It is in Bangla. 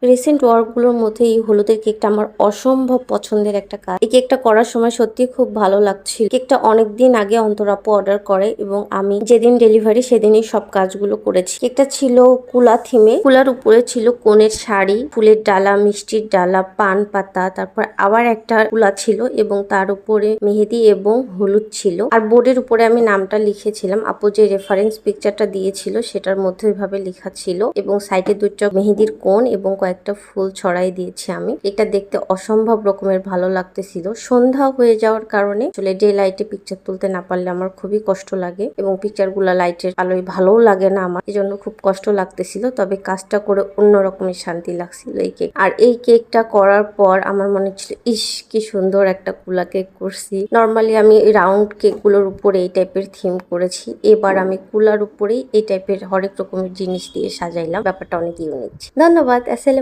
রিসেন্ট ওয়ার্কগুলোর মধ্যে এই হলুদের কেকটা আমার অসম্ভব পছন্দের একটা কাজ। এই কেকটা করার সময় সত্যি খুব ভালো লাগছিল। কেকটা অনেকদিন আগে অন্তর আপু অর্ডার করে এবং আমি যেদিন ডেলিভারি সেদিনই সব কাজগুলো করেছি। কেকটা ছিল কুলা থিমে। কুলার উপরে ছিল কনের শাড়ি, ফুলের ডালা, মিষ্টির ডালা, পান পাতা, তারপর আবার একটা কুলা ছিল এবং তার উপরে মেহেদি এবং হলুদ ছিল। আর বোর্ডের উপরে আমি নামটা লিখেছিলাম। আপু যে রেফারেন্স পিকচারটা দিয়েছিল সেটার মধ্যে ওইভাবে লেখা ছিল এবং সাইডে দুটো মেহেদির কোন এবং কয়েকটা ফুল ছড়াই দিয়েছি আমি। এটা দেখতে অসম্ভব রকমের ভালো লাগতেছিল। সন্ধ্যা হয়ে যাওয়ার কারণে আসলে ডে লাইটে পিকচার তুলতে না পারলে আমার খুবই কষ্ট লাগে এবং পিকচার গুলা লাইটের আলোয় ভালোও লাগে না আমার, এই জন্য খুব কষ্ট লাগতেছিল। তবে কাজটা করে অন্য রকমের শান্তি লাগছিল এই কেক। আর এই কেকটা করার পর আমার মনে হচ্ছিল ইস কি সুন্দর একটা কুলা কেক করছি। নর্মালি আমি রাউন্ড কেক গুলোর উপরে এই টাইপের থিম করেছি, এবার আমি কুলার উপরেই এই টাইপের হরেক রকমের জিনিস দিয়ে সাজাইলাম। ব্যাপারটা অনেক ইউনিক। ধন্যবাদ। আসসালাম।